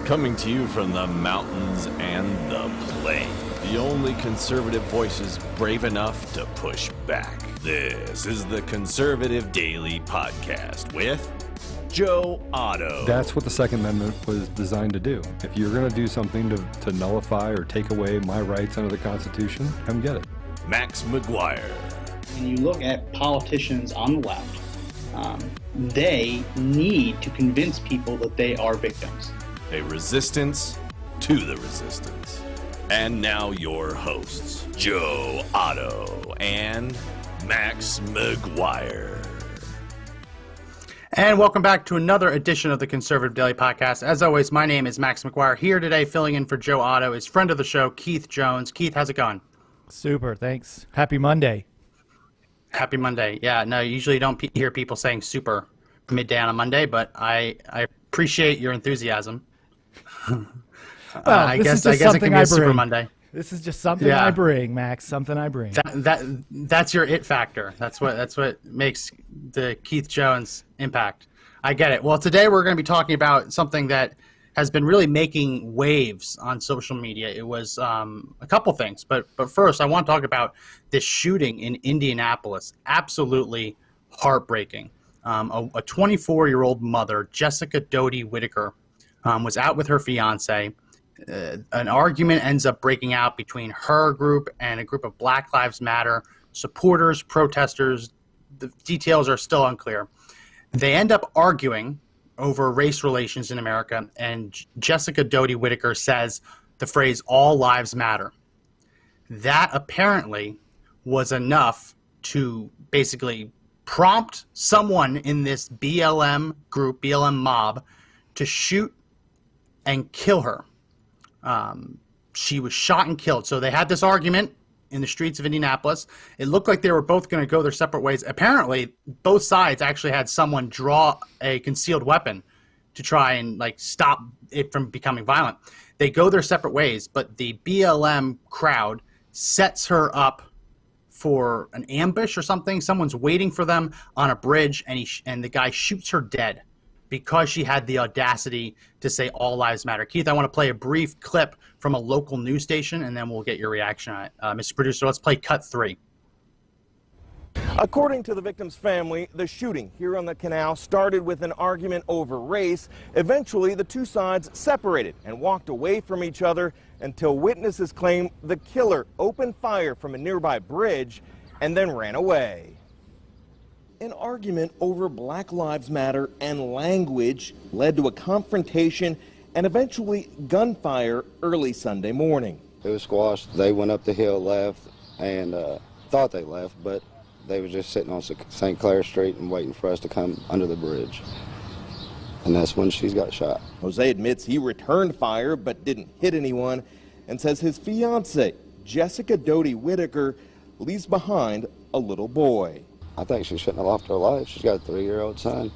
Coming to you from the mountains and the plain. The only conservative voices brave enough to push back. This is the Conservative Daily Podcast with Joe Otto. That's what the Second Amendment was designed to do. If you're going to do something to nullify or take away my rights under the Constitution, come get it. Max McGuire. When you look at politicians on the left, they need to convince people that they are victims. A resistance to the resistance. And now your hosts, Joe Otto and Max McGuire. And welcome back to another edition of the Conservative Daily Podcast. As always, my name is Max McGuire. Here today, filling in for Joe Otto, is friend of the show, Keith Jones. Keith, how's it going? Super, thanks. Happy Monday. Happy Monday. Yeah, no, usually you don't hear people saying super midday on a Monday, but I appreciate your enthusiasm. I guess it can be a Super Monday. This is just something I bring, Max. Something I bring. That's your it factor. That's what makes the Keith Jones impact. I get it. Well, today we're going to be talking about something that has been really making waves on social media. It was a couple things, but first I want to talk about this shooting in Indianapolis. Absolutely heartbreaking. A 24-year-old mother, Jessica Doty Whitaker, was out with her fiance. An argument ends up breaking out between her group and a group of Black Lives Matter supporters, protesters. The details are still unclear. They end up arguing over race relations in America, and Jessica Doty Whitaker says the phrase, "all lives matter." That apparently was enough to basically prompt someone in this BLM group, BLM mob, to shoot and kill her. She was shot and killed. So they had this argument in the streets of Indianapolis. It looked like they were both going to go their separate ways. Apparently, both sides actually had someone draw a concealed weapon to try and stop it from becoming violent. They go their separate ways, but the BLM crowd sets her up for an ambush or something. Someone's waiting for them on a bridge, and the guy shoots her dead because she had the audacity to say all lives matter. Keith, I want to play a brief clip from a local news station, and then we'll get your reaction on it. Mr. Producer, let's play cut 3. According to the victim's family, the shooting here on the canal started with an argument over race. Eventually, the two sides separated and walked away from each other until witnesses claim the killer opened fire from a nearby bridge and then ran away. An argument over Black Lives Matter and language led to a confrontation and eventually gunfire early Sunday morning. It was squashed. They went up the hill, left, and thought they left, but they were just sitting on St. Clair Street and waiting for us to come under the bridge. And that's when she got shot. Jose admits he returned fire but didn't hit anyone and says his fiancée, Jessica Doty Whitaker, leaves behind a little boy. I think she shouldn't have lost her life. She's got a 3-year-old son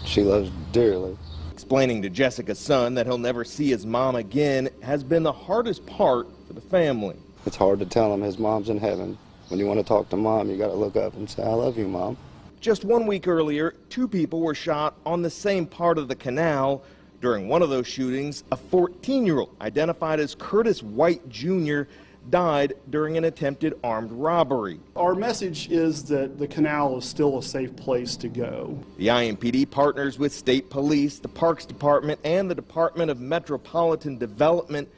she loves dearly. Explaining to Jessica's son that he'll never see his mom again has been the hardest part for the family. It's hard to tell him his mom's in heaven. When you want to talk to mom, you got to look up and say, "I love you, Mom." Just 1 week earlier, 2 people were shot on the same part of the canal. During one of those shootings, a 14-year-old identified as Curtis White Jr. died during an attempted armed robbery. Our message is that the canal is still a safe place to go. The IMPD partners with state police, the Parks Department, and the Department of Metropolitan Development.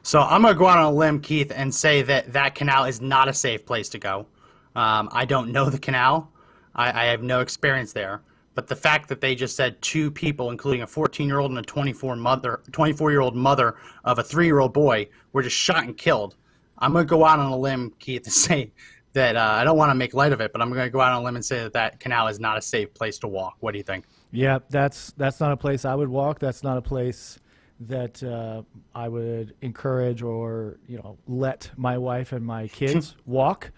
So I'm going to go out on a limb, Keith, and say that canal is not a safe place to go. I don't know the canal. I have no experience there. But the fact that they just said 2 people, including a 14-year-old and a 24-year-old mother of a 3-year-old boy, were just shot and killed. I'm going to go out on a limb, Keith, and say that I don't want to make light of it, but I'm going to go out on a limb and say that canal is not a safe place to walk. What do you think? Yeah, that's not a place I would walk. That's not a place that I would encourage or let my wife and my kids walk.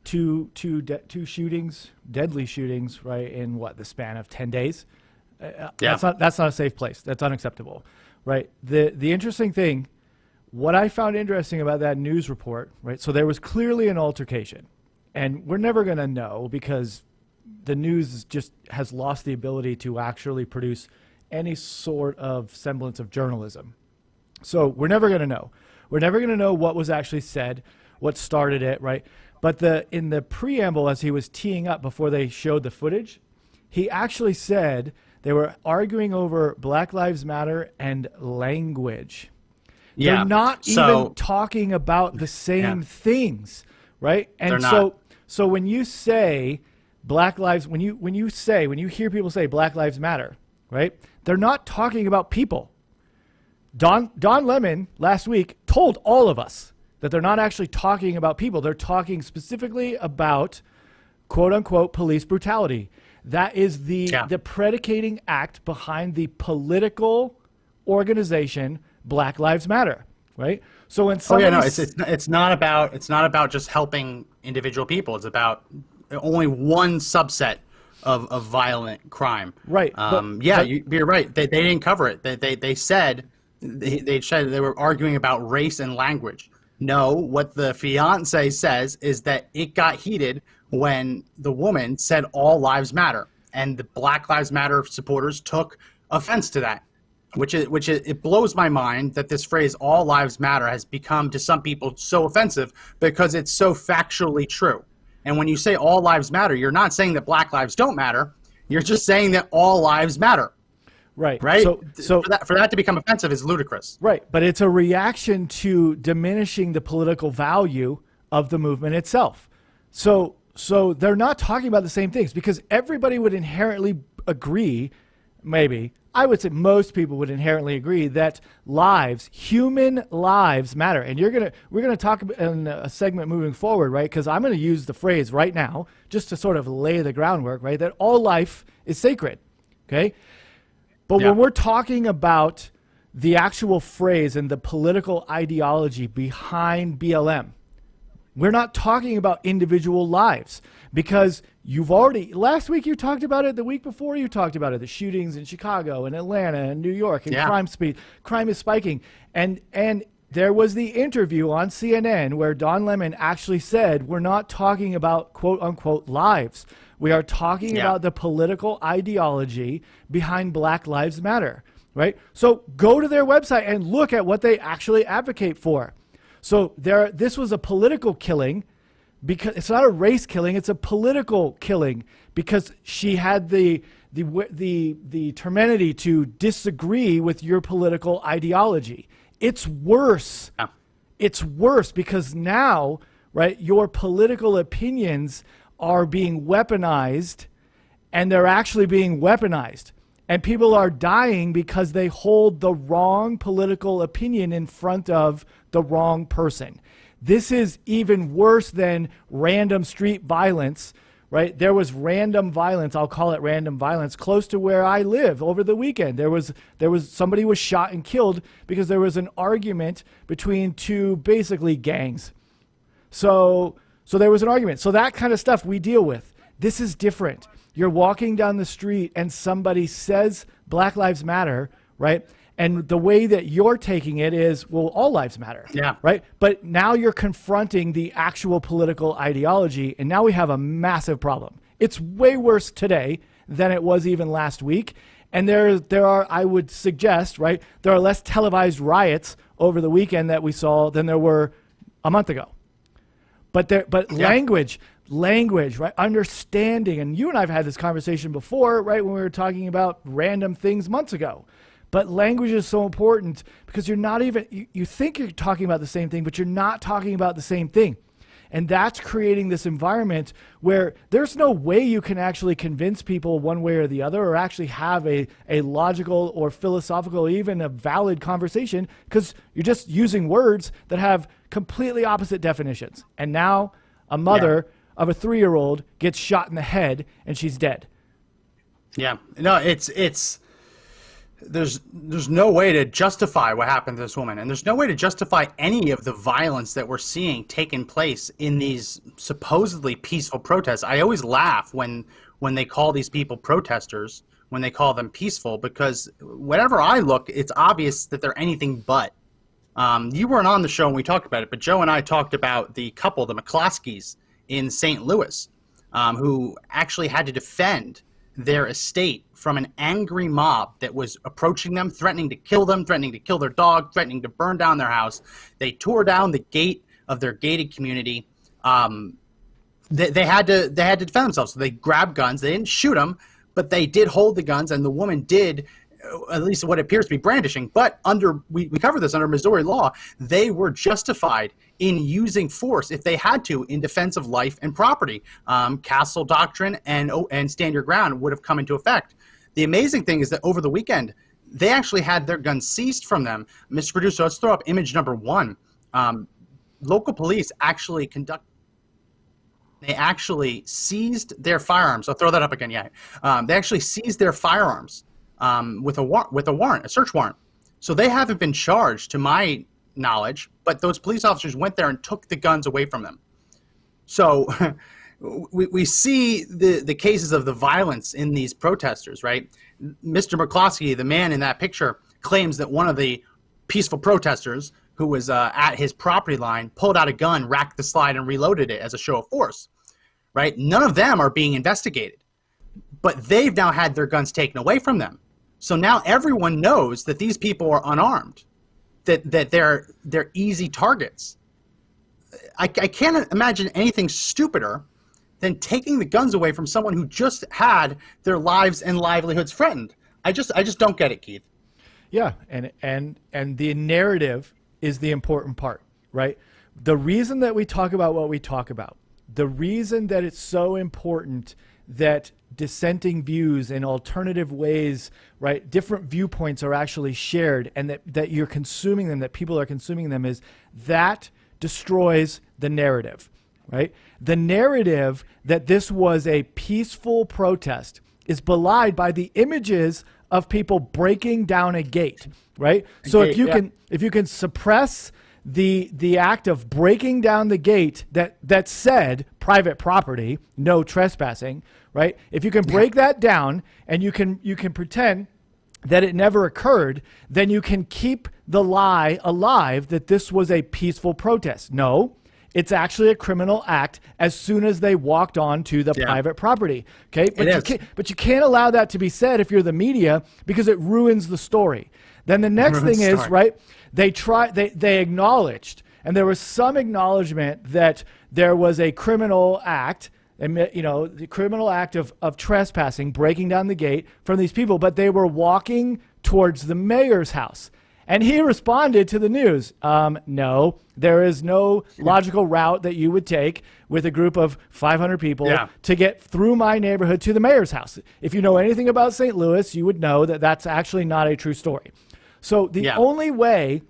Two shootings, deadly shootings, right, in the span of 10 days. That's not a safe place. That's unacceptable, right? The interesting thing, what I found interesting about that news report, right? So there was clearly an altercation, and we're never going to know because the news just has lost the ability to actually produce any sort of semblance of journalism. So we're never going to know. We're never going to know what was actually said, what started it, right? But in the preamble, as he was teeing up before they showed the footage, he actually said they were arguing over Black Lives Matter and language. Yeah. They're not even talking about the same things, right? And so when you say Black Lives, when you hear people say Black Lives Matter, right? They're not talking about people. Don Lemon last week told all of us that they're not actually talking about people. They're talking specifically about quote unquote police brutality. That is the predicating act behind the political organization Black Lives Matter, right? So when it's not about just helping individual people. It's about only one subset of violent crime. Right. You're right. They didn't cover it. They said they were arguing about race and language. No, what the fiance says is that it got heated when the woman said all lives matter, and the Black Lives Matter supporters took offense to that, which it blows my mind that this phrase all lives matter has become to some people so offensive because it's so factually true. And when you say all lives matter, you're not saying that Black lives don't matter. You're just saying that all lives matter. Right. Right. So for that to become offensive is ludicrous. Right. But it's a reaction to diminishing the political value of the movement itself. So they're not talking about the same things because everybody would inherently agree, maybe, I would say most people would inherently agree that human lives matter. And we're gonna talk in a segment moving forward, right? Because I'm gonna use the phrase right now just to sort of lay the groundwork, right? That all life is sacred. Okay. But when we're talking about the actual phrase and the political ideology behind BLM, we're not talking about individual lives because last week you talked about it, the week before you talked about it, the shootings in Chicago and Atlanta and New York and crime is spiking. And there was the interview on CNN where Don Lemon actually said, we're not talking about quote unquote lives. We are talking about the political ideology behind Black Lives Matter, right? So go to their website and look at what they actually advocate for. So this was a political killing because it's not a race killing, it's a political killing because she had the temerity to disagree with your political ideology. It's worse. Yeah. It's worse because now, right, your political opinions are being weaponized, and they're actually being weaponized. And people are dying because they hold the wrong political opinion in front of the wrong person. This is even worse than random street violence, right? There was random violence, I'll call it random violence, close to where I live over the weekend. There was somebody was shot and killed because there was an argument between two basically gangs. So there was an argument. So that kind of stuff we deal with. This is different. You're walking down the street and somebody says Black Lives Matter, right? And the way that you're taking it is, well, all lives matter, right? But now you're confronting the actual political ideology, and now we have a massive problem. It's way worse today than it was even last week. And there are, I would suggest, right, there are less televised riots over the weekend that we saw than there were a month ago. But language, right? Understanding, and you and I have had this conversation before, right? When we were talking about random things months ago. But language is so important because you're not even, you think you're talking about the same thing, but you're not talking about the same thing. And that's creating this environment where there's no way you can actually convince people one way or the other or actually have a logical or philosophical, even a valid conversation because you're just using words that have completely opposite definitions. And now a mother of a 3-year-old gets shot in the head and she's dead. Yeah. No, there's no way to justify what happened to this woman, and there's no way to justify any of the violence that we're seeing taking place in these supposedly peaceful protests. I always laugh when they call these people protesters, when they call them peaceful, because whenever I look, it's obvious that they're anything but. You weren't on the show when we talked about it, but Joe and I talked about the couple, the McCloskys in St. Louis, who actually had to defend their estate from an angry mob that was approaching them, threatening to kill them, threatening to kill their dog, threatening to burn down their house. They tore down the gate of their gated community. They had to defend themselves. So they grabbed guns. They didn't shoot them, but they did hold the guns, and the woman did, at least what appears to be brandishing. But we covered this under Missouri law, they were justified in using force if they had to in defense of life and property. Castle Doctrine and Stand Your Ground would have come into effect. The amazing thing is that over the weekend, they actually had their guns seized from them. Mr. Producer, let's throw up image number 1. Local police actually seized their firearms. I'll throw that up again. Yeah, they actually seized their firearms with a warrant, a search warrant. So they haven't been charged, to my knowledge, but those police officers went there and took the guns away from them. So we see the cases of the violence in these protesters, right? Mr. McClosky, the man in that picture, claims that one of the peaceful protesters who was at his property line pulled out a gun, racked the slide, and reloaded it as a show of force, right? None of them are being investigated, but they've now had their guns taken away from them. So now everyone knows that these people are unarmed, that they're easy targets. I can't imagine anything stupider than taking the guns away from someone who just had their lives and livelihoods threatened. I just don't get it, Keith. Yeah, and the narrative is the important part, right? The reason that we talk about what we talk about, the reason that it's so important that dissenting views and alternative ways, right, different viewpoints are actually shared, and that you're consuming them, that people are consuming them, is that destroys the narrative, right? The narrative that this was a peaceful protest is belied by the images of people breaking down a gate, right? So if you can suppress the act of breaking down the gate that said private property, no trespassing, right? If you can break that down and you can pretend that it never occurred, then you can keep the lie alive that this was a peaceful protest. No, it's actually a criminal act as soon as they walked on to the private property. Okay, but you can't allow that to be said if you're the media, because it ruins the story. Then the next thing is, right, they acknowledged, and there was some acknowledgement that there was a criminal act, the criminal act of trespassing, breaking down the gate from these people, but they were walking towards the mayor's house. And he responded to the news, no, there is no logical route that you would take with a group of 500 people to get through my neighborhood to the mayor's house. If you know anything about St. Louis, you would know that that's actually not a true story. So the only way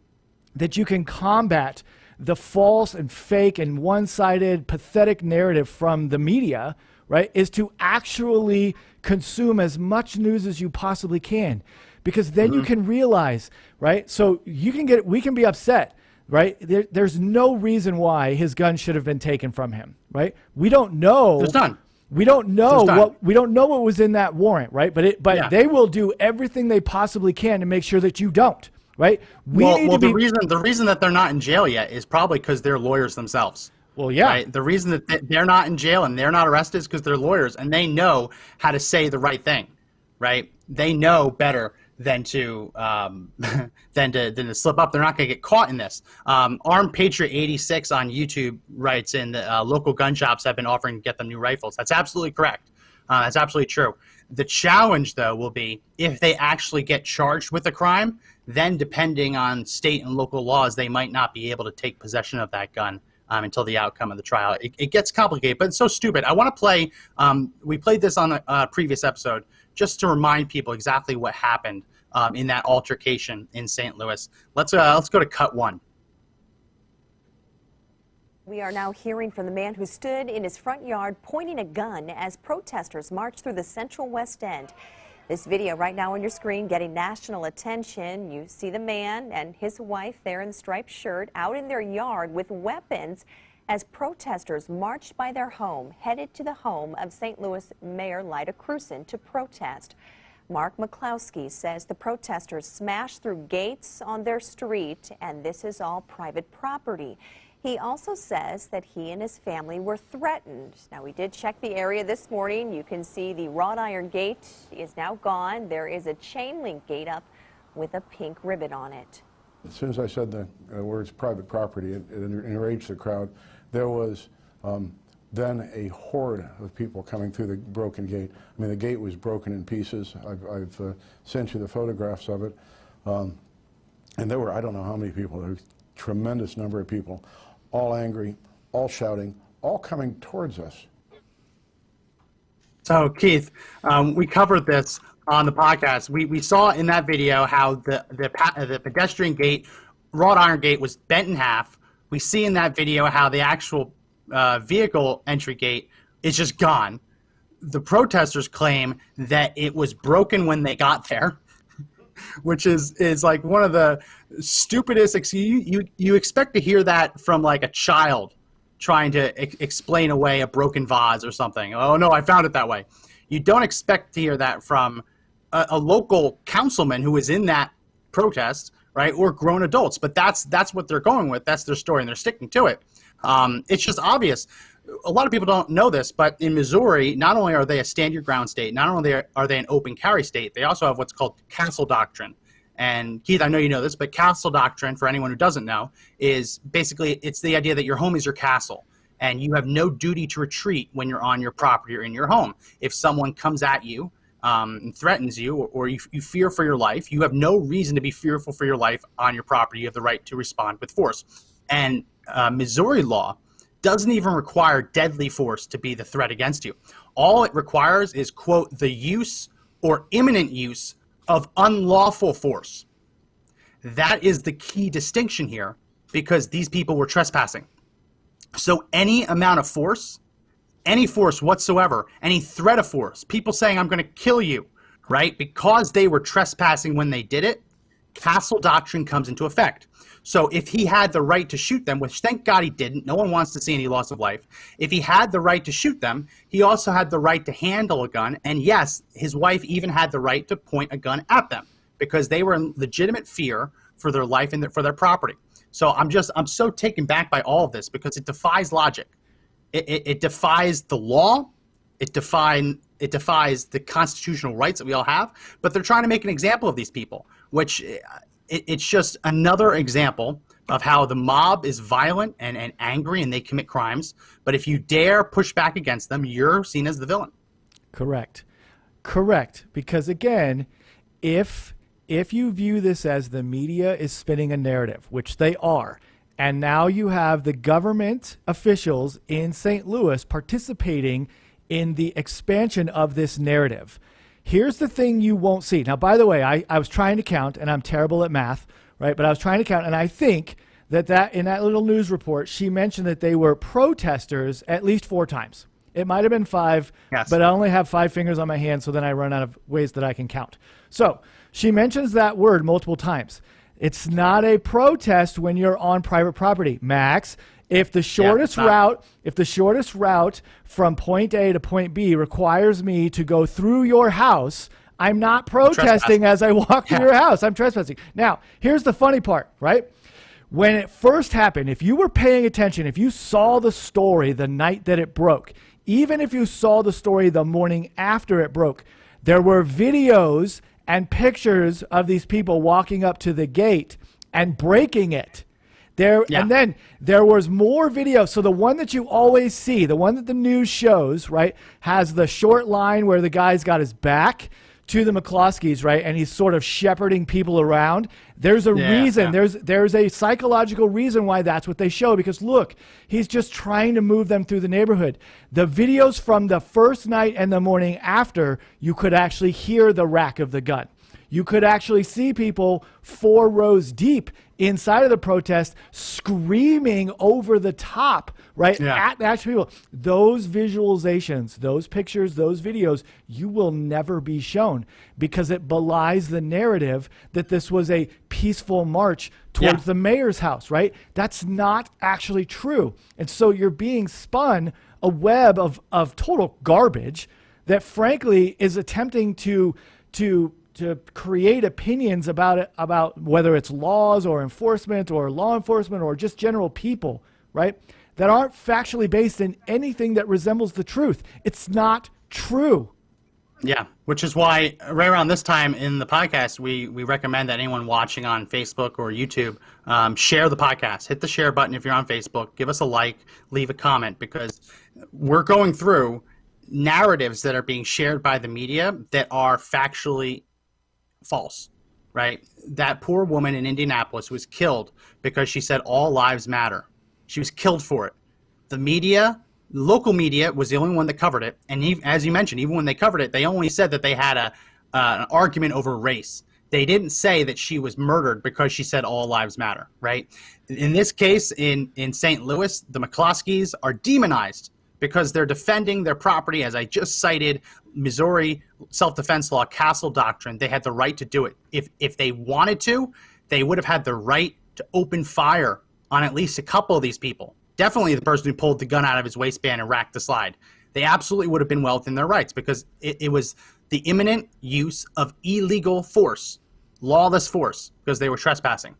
that you can combat the false and fake and one-sided, pathetic narrative from the media, right, is to actually consume as much news as you possibly can. Because then you can realize, right? So we can be upset, right? There's no reason why his gun should have been taken from him, right? We don't know. There's none. We don't know what was in that warrant, right? But they will do everything they possibly can to make sure that you don't, right? The reason that they're not in jail yet is probably because they're lawyers themselves. Well, yeah. Right? The reason that they're not in jail and they're not arrested is because they're lawyers and they know how to say the right thing, right? They know better than to slip up. They're not going to get caught in this. Armed Patriot 86 on YouTube writes in that local gun shops have been offering to get them new rifles. That's absolutely correct. That's absolutely true. The challenge, though, will be if they actually get charged with a crime, then depending on state and local laws, they might not be able to take possession of that gun until the outcome of the trial. It gets complicated, but it's so stupid. I want to play, we played this on a previous episode, just to remind people exactly what happened in that altercation in St. Louis. Let's go to cut 1. We are now hearing from the man who stood in his front yard pointing a gun as protesters marched through the Central West End. This video right now on your screen getting national attention. You see the man and his wife there in the striped shirt out in their yard with weapons as protesters marched by their home, headed to the home of St. Louis Mayor Lyda Krewson to protest. Mark McClosky says the protesters smashed through gates on their street, and this is all private property. He also says that he and his family were threatened. Now, we did check the area this morning. You can see the wrought iron gate is now gone. There is a chain link gate up with a pink ribbon on it. As soon as I said the words private property, it enraged the crowd. There was then a horde of people coming through the broken gate. I mean, the gate was broken in pieces. I've sent you the photographs of it. And there were, I don't know how many people, there was a tremendous number of people, all angry, all shouting, all coming towards us. So, Keith, we covered this on the podcast. We saw in that video how the pedestrian gate, wrought iron gate, was bent in half. We see in that video how the actual vehicle entry gate is just gone. The protesters claim that it was broken when they got there, which is like one of the stupidest. You expect to hear that from like a child trying to explain away a broken vase or something. Oh no, I found it that way. You don't expect to hear that from a local councilman who was in that protest, right? Or grown adults. But that's what they're going with. That's their story, and they're sticking to it. It's just obvious. A lot of people don't know this, but in Missouri, not only are they a stand your ground state, not only are they an open carry state, they also have what's called castle doctrine. And Keith, I know you know this, but castle doctrine, for anyone who doesn't know, is basically, it's the idea that your home is your castle and you have no duty to retreat when you're on your property or in your home. If someone comes at you and threatens you, or you fear for your life, you have no reason to be fearful for your life on your property. You have the right to respond with force. And Missouri law doesn't even require deadly force to be the threat against you. All it requires is, quote, the use or imminent use of unlawful force. That is the key distinction here, because these people were trespassing. So any amount of force, any force whatsoever, any threat of force, people saying, I'm going to kill you, right? Because they were trespassing when they did it, castle doctrine comes into effect. So if he had the right to shoot them, which thank God he didn't, no one wants to see any loss of life. If he had the right to shoot them, he also had the right to handle a gun. And yes, his wife even had the right to point a gun at them because they were in legitimate fear for their life and for their property. So I'm so taken back by all of this because it defies logic. It defies the law. It defies the constitutional rights that we all have. But they're trying to make an example of these people, which it's just another example of how the mob is violent and angry and they commit crimes. But if you dare push back against them, you're seen as the villain. Correct. Because again, if you view this as the media is spinning a narrative, which they are, and now you have the government officials in St. Louis participating in the expansion of this narrative. Here's the thing you won't see. Now, by the way, I was trying to count, and I'm terrible at math, right? But I was trying to count, and I think that in that little news report, she mentioned that they were protesters at least 4 times. It might have been 5, yes. But I only have 5 fingers on my hand, so then I run out of ways that I can count. So she mentions that word multiple times. It's not a protest when you're on private property, Max. If the shortest route from point A to point B requires me to go through your house, I'm not protesting as I walk through your house. I'm trespassing. Now, here's the funny part, right? When it first happened, if you were paying attention, if you saw the story the night that it broke, even if you saw the story the morning after it broke, there were videos and pictures of these people walking up to the gate and breaking it. And then there was more video. So the one that you always see, the one that the news shows, right, has the short line where the guy's got his back to the McCloskeys, right, and he's sort of shepherding people around. There's a reason. Yeah. There's a psychological reason why that's what they show, because look, he's just trying to move them through the neighborhood. The videos from the first night and the morning after, you could actually hear the rack of the gun. You could actually see people 4 rows deep inside of the protest screaming over the top, right, at the actual people. Those visualizations, those pictures, those videos, you will never be shown because it belies the narrative that this was a peaceful march towards the mayor's house, right? That's not actually true. And so you're being spun a web of total garbage that frankly is attempting to create opinions about whether it's laws or enforcement or law enforcement or just general people, right, that aren't factually based in anything that resembles the truth. It's not true. Yeah, which is why right around this time in the podcast, we recommend that anyone watching on Facebook or YouTube share the podcast. Hit the share button if you're on Facebook. Give us a like, leave a comment, because we're going through narratives that are being shared by the media that are factually false, right? That poor woman in Indianapolis was killed because she said all lives matter. She was killed for it. The media... local media was the only one that covered it, and as you mentioned, even when they covered it, they only said that they had an argument over race. They didn't say that she was murdered because she said all lives matter, right? In this case, in St. Louis, the McCloskys are demonized because they're defending their property, as I just cited, Missouri self-defense law, Castle Doctrine. They had the right to do it. If they wanted to, they would have had the right to open fire on at least a couple of these people. Definitely the person who pulled the gun out of his waistband and racked the slide. They absolutely would have been well within their rights, because it was the imminent use of illegal force, lawless force, because they were trespassing.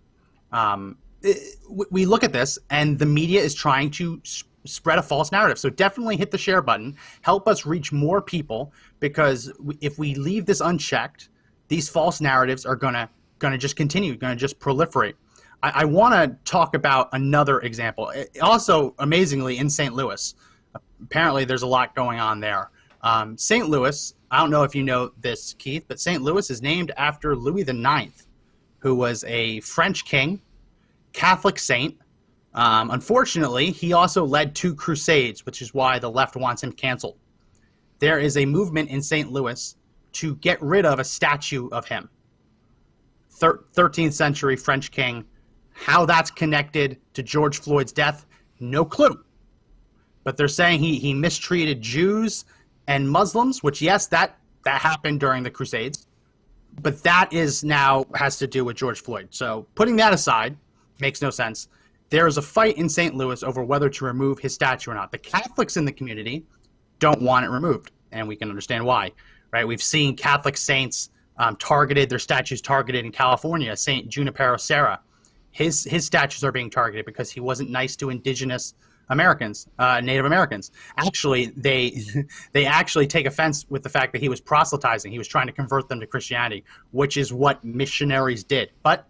We look at this, and the media is trying to spread a false narrative. So definitely hit the share button. Help us reach more people, because if we leave this unchecked, these false narratives are gonna just continue, gonna just proliferate. I want to talk about another example. Also, amazingly, in St. Louis, apparently there's a lot going on there. St. Louis, I don't know if you know this, Keith, but St. Louis is named after Louis IX, who was a French king, Catholic saint. Unfortunately, he also led 2 crusades, which is why the left wants him canceled. There is a movement in St. Louis to get rid of a statue of him. 13th century French king. How that's connected to George Floyd's death, no clue. But they're saying he mistreated Jews and Muslims, which, yes, that happened during the Crusades. But that is now has to do with George Floyd. So putting that aside, makes no sense. There is a fight in St. Louis over whether to remove his statue or not. The Catholics in the community don't want it removed, and we can understand why, right? We've seen Catholic saints targeted, their statues targeted in California. Saint Junipero Serra. His statues are being targeted because he wasn't nice to indigenous Americans, Native Americans. Actually, they actually take offense with the fact that he was proselytizing. He was trying to convert them to Christianity, which is what missionaries did. But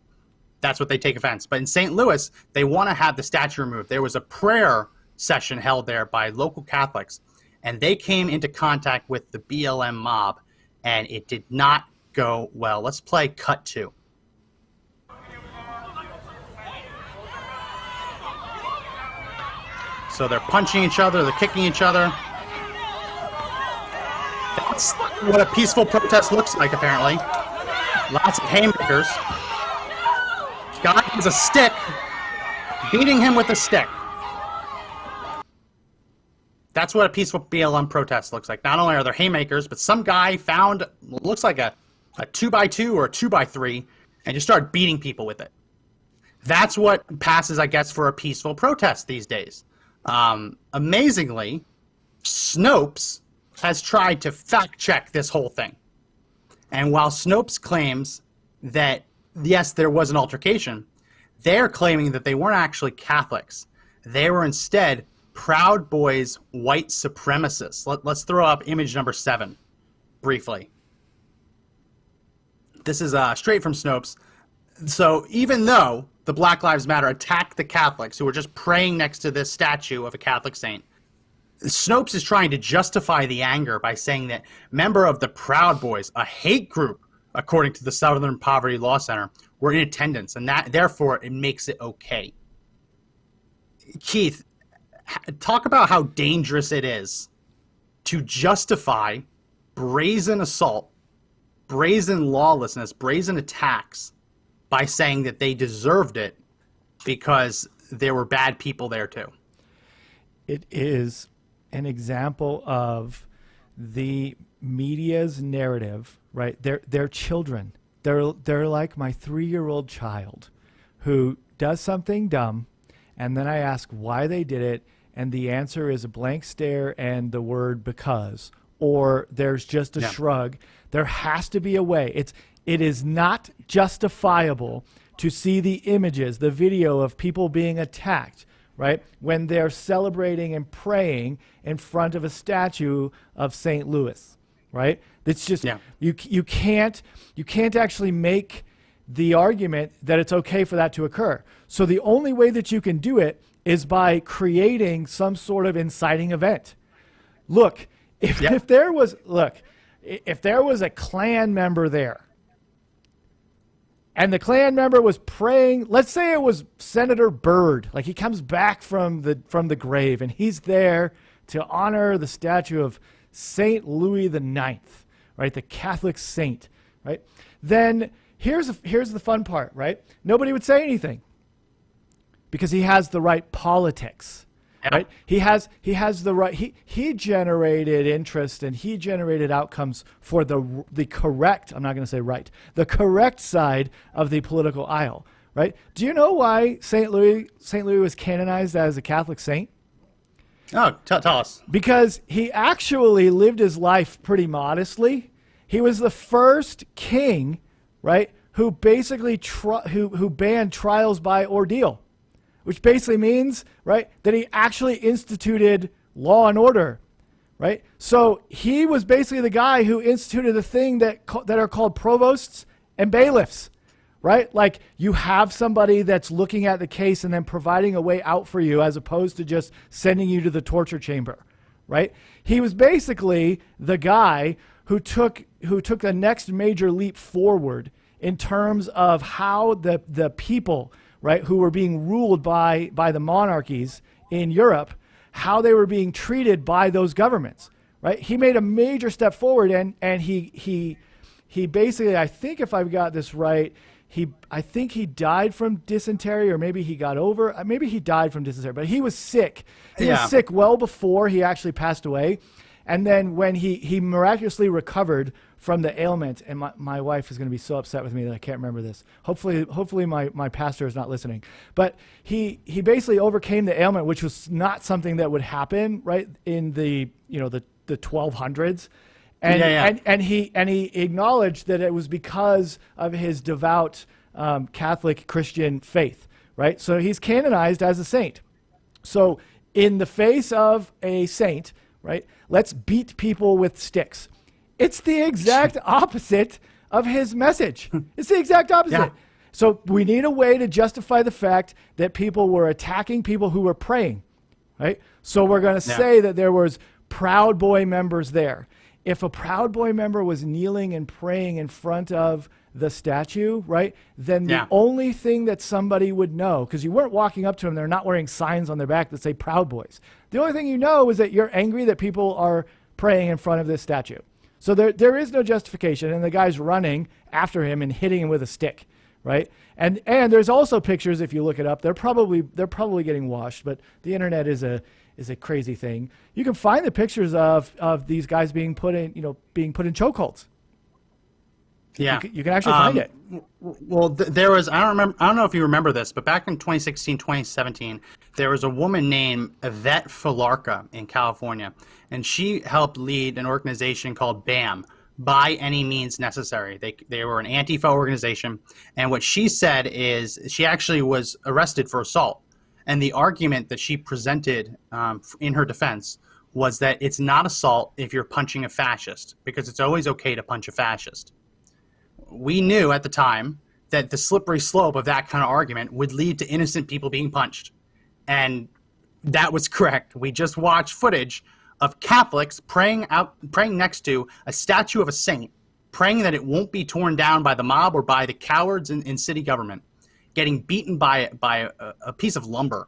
that's what they take offense. But in St. Louis, they want to have the statue removed. There was a prayer session held there by local Catholics, and they came into contact with the BLM mob, and it did not go well. Let's play cut 2. So they're punching each other, they're kicking each other. That's what a peaceful protest looks like, apparently. Lots of haymakers. Guy has a stick, beating him with a stick. That's what a peaceful BLM protest looks like. Not only are there haymakers, but some guy found, looks like a 2x2 or a 2x3, and just started beating people with it. That's what passes, I guess, for a peaceful protest these days. Amazingly, Snopes has tried to fact check this whole thing. And while Snopes claims that, yes, there was an altercation, they're claiming that they weren't actually Catholics. They were instead Proud Boys white supremacists. Let's throw up image number 7 briefly. This is straight from Snopes. So even though the Black Lives Matter attacked the Catholics who were just praying next to this statue of a Catholic saint, Snopes is trying to justify the anger by saying that member of the Proud Boys, a hate group, according to the Southern Poverty Law Center, were in attendance, and that therefore it makes it okay. Keith, talk about how dangerous it is to justify brazen assault, brazen lawlessness, brazen attacks by saying that they deserved it because there were bad people there too. It is an example of the media's narrative, right? They're children. They're like my 3-year-old child who does something dumb, and then I ask why they did it, and the answer is a blank stare and the word because, or there's just a shrug. There has to be a way. It is not justifiable to see the images, the video of people being attacked, right? When they're celebrating and praying in front of a statue of St. Louis, right? It's just you can't actually make the argument that it's okay for that to occur. So the only way that you can do it is by creating some sort of inciting event. Look, if there was a Klan member there, and the Klan member was praying, let's say it was Senator Byrd, like he comes back from the grave and he's there to honor the statue of St. Louis the Ninth, right? The Catholic saint, right? Then here's the fun part, right? Nobody would say anything because he has the right politics, right? He has the right, he generated interest and he generated outcomes for the correct, I'm not going to say right, the correct side of the political aisle, right? Do you know why St. Louis was canonized as a Catholic saint? Oh, tell us. Because he actually lived his life pretty modestly. He was the first king, right, who basically who banned trials by ordeal, which basically means, right, that he actually instituted law and order, right? So he was basically the guy who instituted the thing that are called provosts and bailiffs, right? Like you have somebody that's looking at the case and then providing a way out for you as opposed to just sending you to the torture chamber, right? He was basically the guy who took the next major leap forward in terms of how the people, right, who were being ruled by the monarchies in Europe, how they were being treated by those governments, right? He made a major step forward, and he basically, I think if I've got this right, I think he died from dysentery, or maybe he got over, maybe he died from dysentery, but he was sick. He was sick well before he actually passed away. And then when he miraculously recovered from the ailment, and my wife is going to be so upset with me that I can't remember this. Hopefully my pastor is not listening. But he basically overcame the ailment, which was not something that would happen, right, in the 1200s. And he acknowledged that it was because of his devout Catholic Christian faith, right? So he's canonized as a saint. So in the face of a saint, right, let's beat people with sticks. It's the exact opposite of his message. It's the exact opposite. Yeah. So we need a way to justify the fact that people were attacking people who were praying, right? So we're going to say that there was Proud Boy members there. If a Proud Boy member was kneeling and praying in front of the statue, right, then the only thing that somebody would know, because you weren't walking up to them, they're not wearing signs on their back that say Proud Boys. The only thing you know is that you're angry that people are praying in front of this statue. So there is no justification, and the guy's running after him and hitting him with a stick, right? And there's also pictures, if you look it up, they're probably getting washed, but the internet is a crazy thing. You can find the pictures of these guys being put in chokeholds. Yeah, you can actually find it. Well, there was, I don't know if you remember this, but back in 2016, 2017, there was a woman named Yvette Falarca in California, and she helped lead an organization called BAM, By Any Means Necessary. They were an Antifa organization, and what she said is she actually was arrested for assault, and the argument that she presented in her defense was that it's not assault if you're punching a fascist, because it's always okay to punch a fascist. We knew at the time that the slippery slope of that kind of argument would lead to innocent people being punched. And that was correct. We just watched footage of Catholics praying next to a statue of a saint, praying that it won't be torn down by the mob or by the cowards in city government, getting beaten by a piece of lumber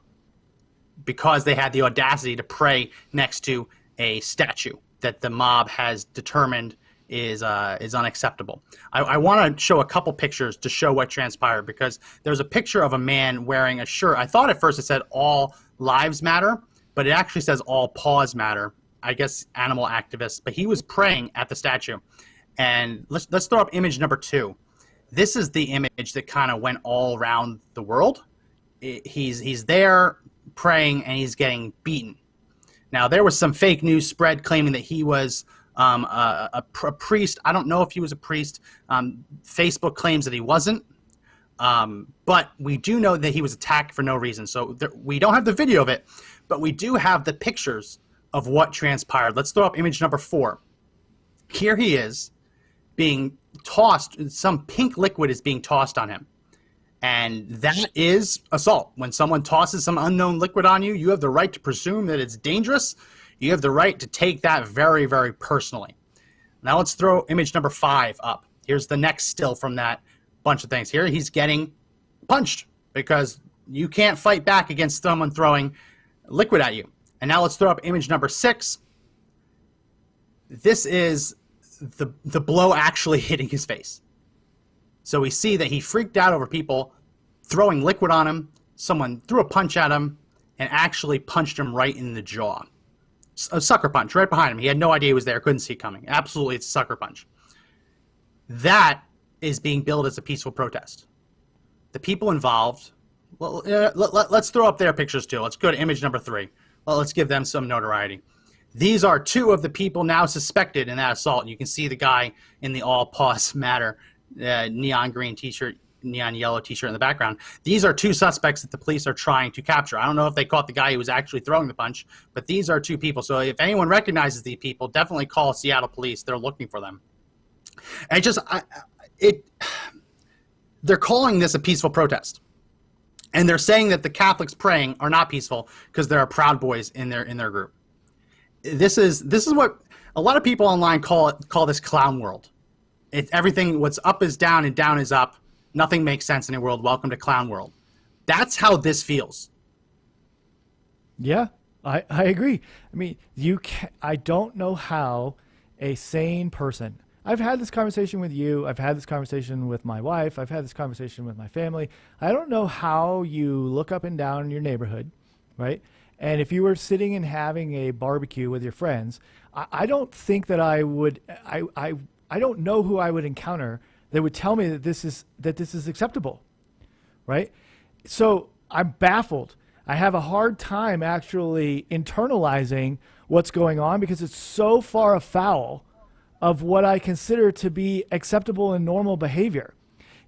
because they had the audacity to pray next to a statue that the mob has determined is unacceptable. I want to show a couple pictures to show what transpired, because there's a picture of a man wearing a shirt. I thought at first it said All Lives Matter, but it actually says All Paws Matter. I guess animal activists, but he was praying at the statue. And let's throw up image number 2. This is the image that kind of went all around the world. He's there praying and he's getting beaten. Now, there was some fake news spread claiming that he was a priest. I don't know if he was a priest. Facebook claims that he wasn't. But we do know that he was attacked for no reason. So we don't have the video of it, but we do have the pictures of what transpired. Let's throw up image number 4. Here he is being tossed. Some pink liquid is being tossed on him. And that is assault. When someone tosses some unknown liquid on you, you have the right to presume that it's dangerous. You have the right to take that very, very personally. Now let's throw image number 5 up. Here's the next still from that bunch of things. Here he's getting punched because you can't fight back against someone throwing liquid at you. And now let's throw up image number 6. This is the blow actually hitting his face. So we see that he freaked out over people throwing liquid on him. Someone threw a punch at him and actually punched him right in the jaw. A sucker punch right behind him. He had no idea he was there, couldn't see it coming. Absolutely, it's a sucker punch. That is being billed as a peaceful protest. The people involved, well, let's throw up their pictures too. Let's go to image number 3. Well, let's give them some notoriety. These are 2 of the people now suspected in that assault. You can see the guy in the All Paws Matter neon green t-shirt, neon yellow t-shirt in the background. These are 2 suspects that the police are trying to capture. I don't know if they caught the guy who was actually throwing the punch, but these are 2 people. So if anyone recognizes these people, definitely call Seattle police. They're looking for them. And they're calling this a peaceful protest. And they're saying that the Catholics praying are not peaceful because there are Proud Boys in their group. This is what a lot of people online call this clown world. It's everything, what's up is down and down is up. Nothing makes sense in a world. Welcome to clown world. That's how this feels. Yeah, I agree. I mean, I don't know how a sane person, I've had this conversation with you, I've had this conversation with my wife, I've had this conversation with my family. I don't know how you look up and down in your neighborhood, right? And if you were sitting and having a barbecue with your friends, I don't think that I would, I don't know who I would encounter that would tell me that this is acceptable, right? So I'm baffled. I have a hard time actually internalizing what's going on because it's so far afoul of what I consider to be acceptable and normal behavior.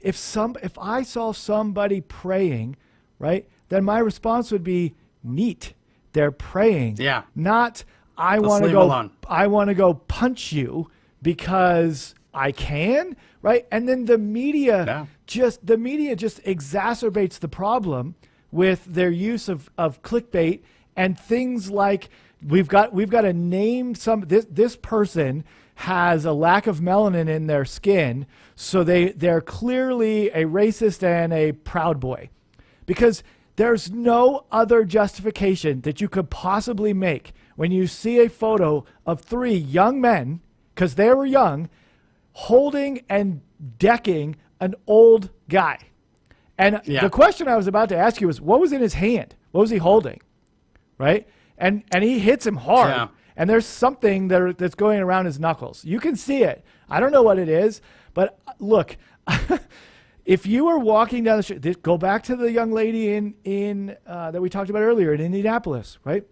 If I saw somebody praying, right, then my response would be, neat, they're praying. Yeah. Not, I want to go punch you because I can, right? And then the media just exacerbates the problem with their use of clickbait and things like we've got to name this person has a lack of melanin in their skin, so they're clearly a racist and a Proud Boy. Because there's no other justification that you could possibly make when you see a photo of 3 young men, because they were young, holding and decking an old guy. And the question I was about to ask you was, what was in his hand? What was he holding? Right? And he hits him hard. Yeah. And there's something that's going around his knuckles. You can see it. I don't know what it is, but look, if you were walking down the street, go back to the young lady in that we talked about earlier in Indianapolis, right?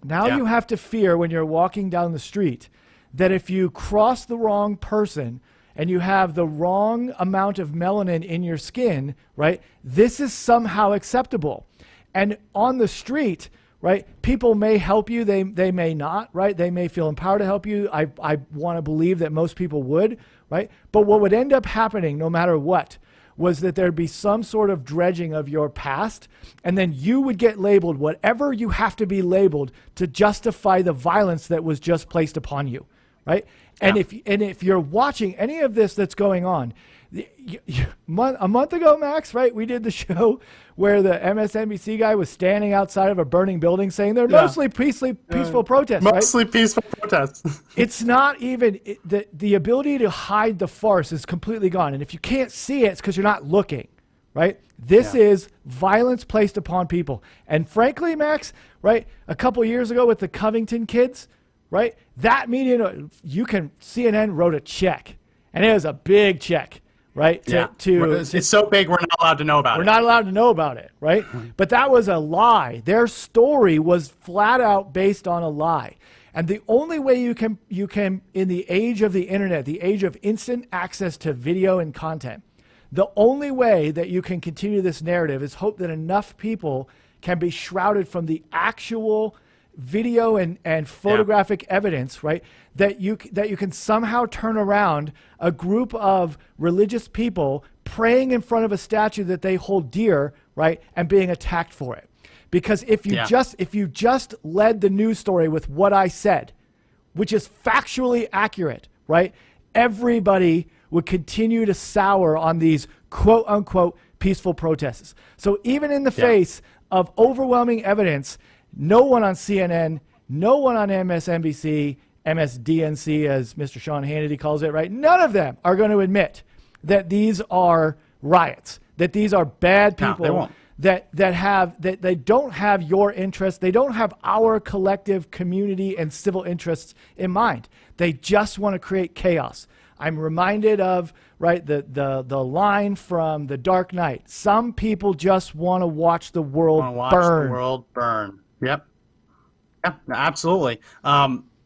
Now you have to fear when you're walking down the street that if you cross the wrong person and you have the wrong amount of melanin in your skin, right, this is somehow acceptable. And on the street, right, people may help you, they may not, right? They may feel empowered to help you. I want to believe that most people would, right? But what would end up happening, no matter what, was that there'd be some sort of dredging of your past, and then you would get labeled whatever you have to be labeled to justify the violence that was just placed upon you, right? And if you're watching any of this that's going on, a month ago, Max, right, we did the show where the MSNBC guy was standing outside of a burning building saying they're mostly peaceful protests, right? Mostly peaceful protests. It's not even, the ability to hide the farce is completely gone. And if you can't see it, it's because you're not looking, right? This is violence placed upon people. And frankly, Max, right, a couple years ago with the Covington kids, right, that media, CNN wrote a check. And it was a big check. Right? It's so big we're not allowed to know about it. We're not allowed to know about it, right? But that was a lie. Their story was flat out based on a lie. And the only way you can in the age of the internet, the age of instant access to video and content, The only way that you can continue this narrative is hope that enough people can be shrouded from the actual video and photographic evidence, right? That you can somehow turn around a group of religious people praying in front of a statue that they hold dear, right, and being attacked for it. Because if you just led the news story with what I said, which is factually accurate, right, everybody would continue to sour on these quote unquote peaceful protests. So even in the face of overwhelming evidence, no one on CNN, no one on MSNBC, MSDNC, as Mr. Sean Hannity calls it, right? None of them are going to admit that these are riots, that these are bad people. No, they won't. That they don't have your interests, they don't have our collective community and civil interests in mind. They just want to create chaos. I'm reminded of the line from The Dark Knight. Some people just want to watch the world burn. Yep. Yeah, absolutely.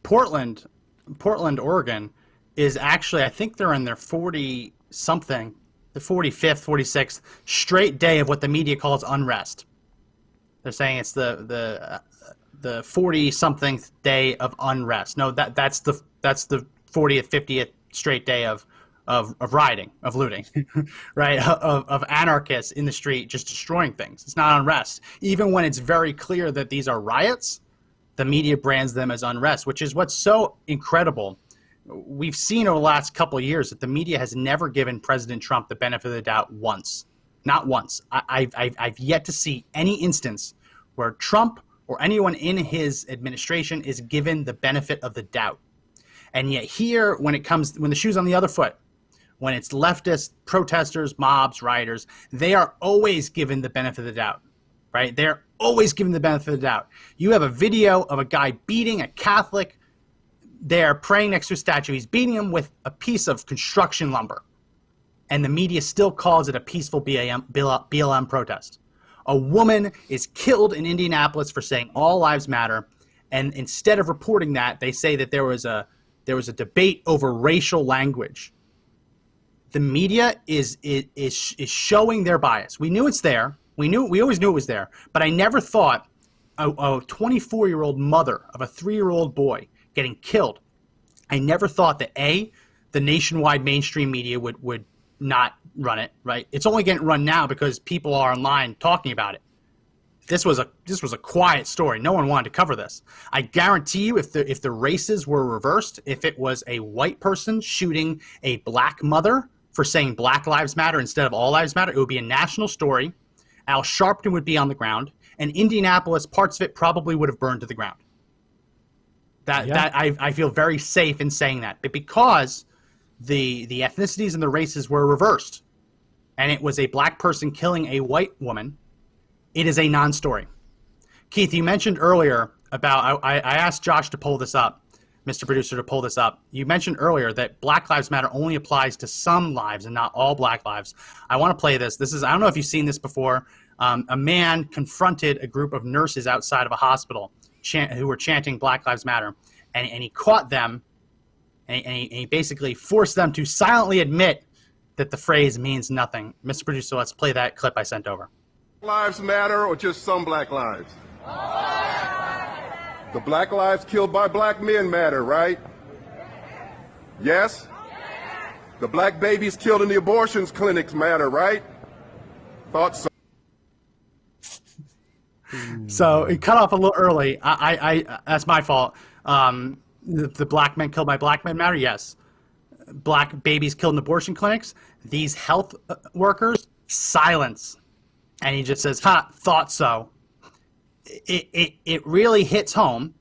Portland, Oregon is actually, I think they're in their 40-something, the 45th, 46th straight day of what the media calls unrest. They're saying it's the 40-something day of unrest. No, that's the 40th, 50th straight day of rioting, of looting, right? Of anarchists in the street just destroying things. It's not unrest. Even when it's very clear that these are riots, the media brands them as unrest, which is what's so incredible. We've seen over the last couple of years that the media has never given President Trump the benefit of the doubt once. Not once. I've yet to see any instance where Trump or anyone in his administration is given the benefit of the doubt. And yet here, when the shoe's on the other foot, when it's leftist protesters, mobs, rioters, they are always given the benefit of the doubt, right? They're always given the benefit of the doubt. You have a video of a guy beating a Catholic there praying next to a statue. He's beating him with a piece of construction lumber. And the media still calls it a peaceful BLM protest. A woman is killed in Indianapolis for saying all lives matter. And instead of reporting that, they say that there was a debate over racial language. The media is showing their bias. We knew it's there. We always knew it was there. But I never thought a 24-year-old mother of a 3-year-old boy getting killed. I never thought that the nationwide mainstream media would not run it. Right? It's only getting run now because people are online talking about it. This was a quiet story. No one wanted to cover this. I guarantee you, if the races were reversed, if it was a white person shooting a black mother for saying Black Lives Matter instead of All Lives Matter, it would be a national story. Al Sharpton would be on the ground, and Indianapolis, parts of it probably would have burned to the ground. I feel very safe in saying that, but because the ethnicities and the races were reversed, and it was a black person killing a white woman, it is a non-story. Keith, you mentioned earlier about, I asked Josh to pull this up, Mr. Producer, to pull this up. You mentioned earlier that Black Lives Matter only applies to some lives and not all black lives. I want to play this. I don't know if you've seen this before. A man confronted a group of nurses outside of a hospital who were chanting Black Lives Matter, and he caught them, and he basically forced them to silently admit that the phrase means nothing. Mr. Producer, let's play that clip I sent over. Lives matter or just some black lives? The black lives killed by black men matter, right? Yes? The black babies killed in the abortions clinics matter, right? Thought so. So it cut off a little early. I that's my fault. The black men killed by black men matter, yes. Black babies killed in abortion clinics, these health workers, silence. And he just says, thought so. It really hits home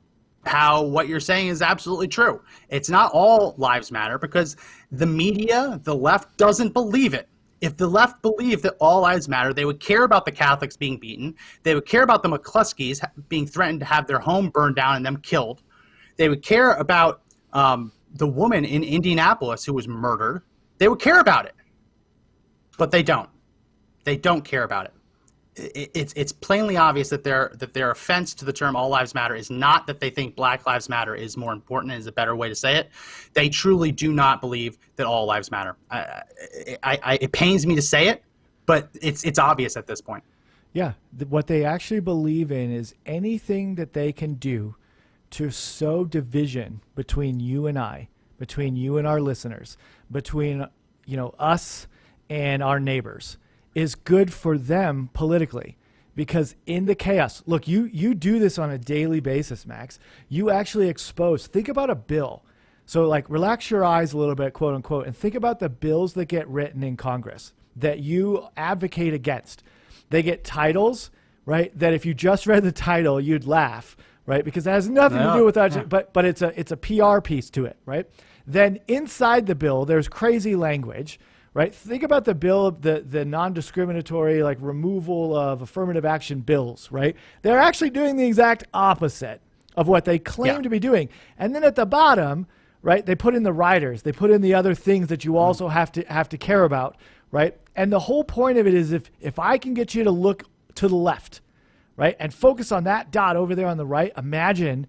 how what you're saying is absolutely true. It's not all lives matter because the media, the left, doesn't believe it. If the left believed that all lives matter, they would care about the Catholics being beaten. They would care about the McCloskys being threatened to have their home burned down and them killed. They would care about the woman in Indianapolis who was murdered. They would care about it. But they don't. They don't care about it. it's plainly obvious that their offense to the term all lives matter is not that they think Black Lives Matter is more important and is a better way to say it. They truly do not believe that all lives matter. It pains me to say it, but it's obvious at this point. Yeah, what they actually believe in is anything that they can do to sow division between you and I, between you and our listeners, between us and our neighbors, is good for them politically. Because in the chaos, look, you do this on a daily basis, Max. You actually expose. Think about a bill. So like relax your eyes a little bit, quote unquote, and think about the bills that get written in Congress that you advocate against. They get titles, right? That if you just read the title, you'd laugh, right? Because it has nothing to do with that, but it's a PR piece to it, right? Then inside the bill, there's crazy language, right? Think about the bill, the non-discriminatory, like removal of affirmative action bills, right? They're actually doing the exact opposite of what they claim to be doing. And then at the bottom, right, they put in the riders, they put in the other things that you also have to care about, right? And the whole point of it is if I can get you to look to the left, right, and focus on that dot over there on the right, imagine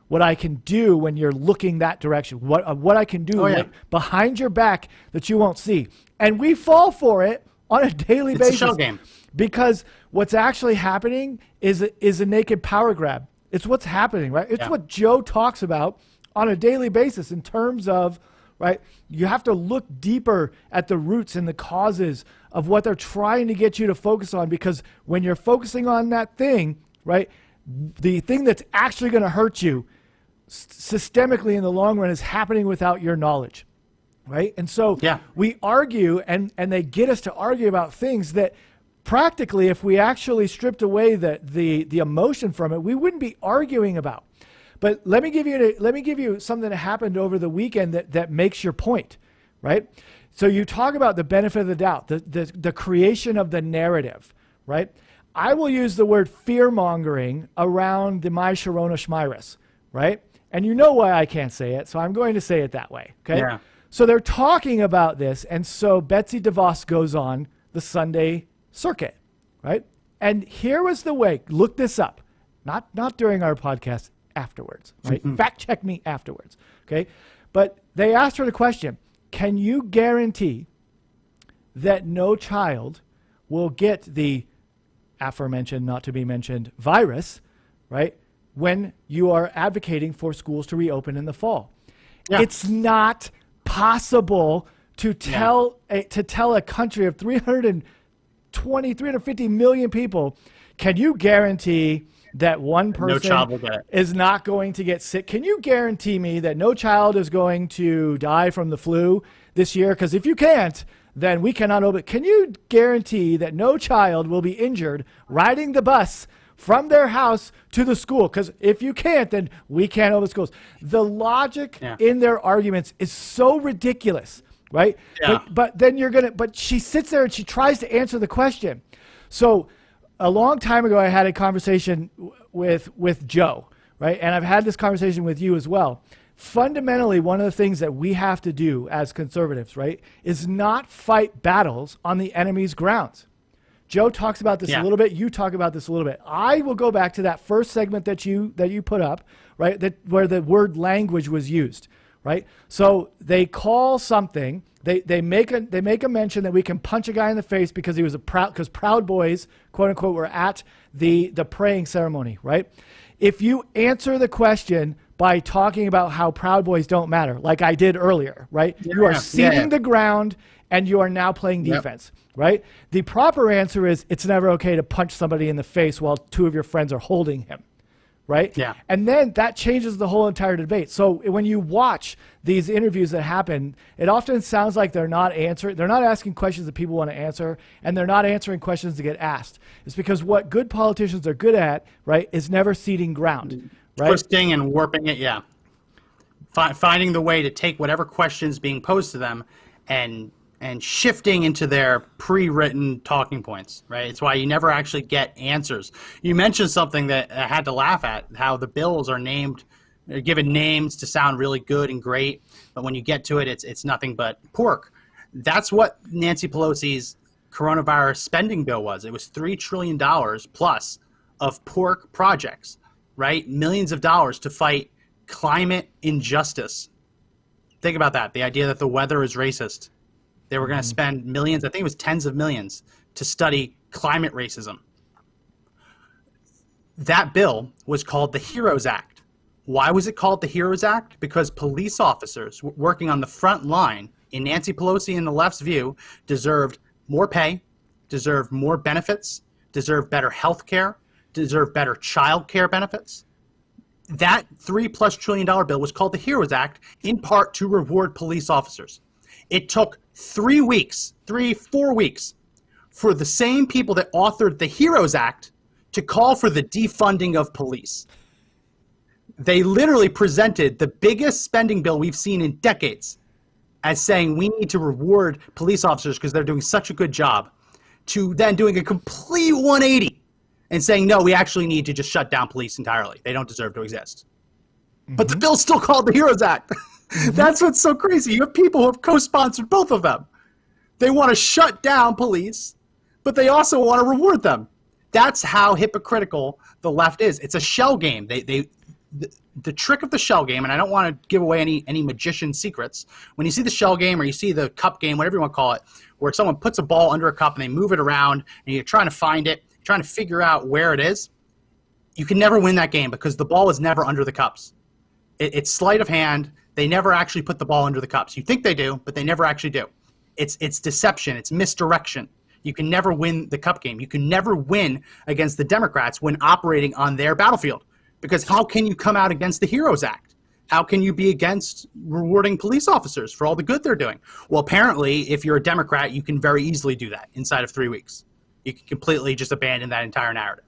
what I can do when you're looking that direction, what I can do behind your back that you won't see. And we fall for it on a daily basis. It's a shell game. Because what's actually happening is a naked power grab. It's what's happening, right? It's what Joe talks about on a daily basis in terms of, right, you have to look deeper at the roots and the causes of what they're trying to get you to focus on, because when you're focusing on that thing, right, the thing that's actually going to hurt you systemically in the long run is happening without your knowledge, right? And so we argue and they get us to argue about things that practically, if we actually stripped away the emotion from it, we wouldn't be arguing about. But let me give you something that happened over the weekend that makes your point, right? So you talk about the benefit of the doubt, the creation of the narrative, right? I will use the word fear-mongering around the My Sharona Shmiris, right? And you know why I can't say it, so I'm going to say it that way, okay? Yeah. So they're talking about this, and so Betsy DeVos goes on the Sunday circuit, right? And here was the way, look this up, not during our podcast, afterwards, right? Fact check me afterwards, okay? But they asked her the question, can you guarantee that no child will get the aforementioned, not to be mentioned, virus, right, when you are advocating for schools to reopen in the fall? Yeah. It's not possible to tell a country of 350 million people, can you guarantee that one person is not going to get sick? Can you guarantee me that no child is going to die from the flu this year? Because if you can't, then we cannot open. Can you guarantee that no child will be injured riding the bus from their house to the school? Because if you can't, then we can't open schools. The logic in their arguments is so ridiculous, right? Yeah. But then but she sits there and she tries to answer the question. So a long time ago, I had a conversation with Joe, right? And I've had this conversation with you as well. Fundamentally, one of the things that we have to do as conservatives, right, is not fight battles on the enemy's grounds. Joe talks about this a little bit. You talk about this a little bit. I will go back to that first segment that you put up, right, where the word language was used, right? So they call something. They make a mention that we can punch a guy in the face because he was because Proud Boys, quote unquote, were at the praying ceremony, right? If you answer the question by talking about how Proud Boys don't matter, like I did earlier, right? You are ceding the ground and you are now playing defense, right? The proper answer is it's never okay to punch somebody in the face while two of your friends are holding him. Right? Yeah. And then that changes the whole entire debate. So when you watch these interviews that happen, it often sounds like they're not asking questions that people want to answer, and they're not answering questions that get asked. It's because what good politicians are good at, right, is never ceding ground. Right? Twisting and warping it, finding the way to take whatever questions being posed to them and shifting into their pre-written talking points, right? It's why you never actually get answers. You mentioned something that I had to laugh at, how the bills are given names to sound really good and great, but when you get to it, it's nothing but pork. That's what Nancy Pelosi's coronavirus spending bill was. It was $3 trillion plus of pork projects, right? Millions of dollars to fight climate injustice. Think about that. The idea that the weather is racist. They were going to spend millions, I think it was tens of millions, to study climate racism. That bill was called the HEROES Act. Why was it called the HEROES Act? Because police officers working on the front line, in Nancy Pelosi and the left's view, deserved more pay, deserved more benefits, deserved better health care, deserved better child care benefits. That $3+ trillion bill was called the HEROES Act, in part to reward police officers. It took 4 weeks, for the same people that authored the HEROES Act to call for the defunding of police. They literally presented the biggest spending bill we've seen in decades as saying we need to reward police officers because they're doing such a good job, to then doing a complete 180 and saying, no, we actually need to just shut down police entirely. They don't deserve to exist. But the bill's still called the HEROES Act. That's what's so crazy. You have people who have co-sponsored both of them. They want to shut down police, but they also want to reward them. That's how hypocritical the left is. It's a shell game. The trick of the shell game, and I don't want to give away any magician secrets, when you see the shell game or you see the cup game, whatever you want to call it, where someone puts a ball under a cup and they move it around and you're trying to find it, trying to figure out where it is, you can never win that game because the ball is never under the cups. It's sleight of hand. They never actually put the ball under the cups. You think they do, but they never actually do. It's deception. It's misdirection. You can never win the cup game. You can never win against the Democrats when operating on their battlefield. Because how can you come out against the HEROES Act? How can you be against rewarding police officers for all the good they're doing? Well, apparently, if you're a Democrat, you can very easily do that inside of 3 weeks. You can completely just abandon that entire narrative.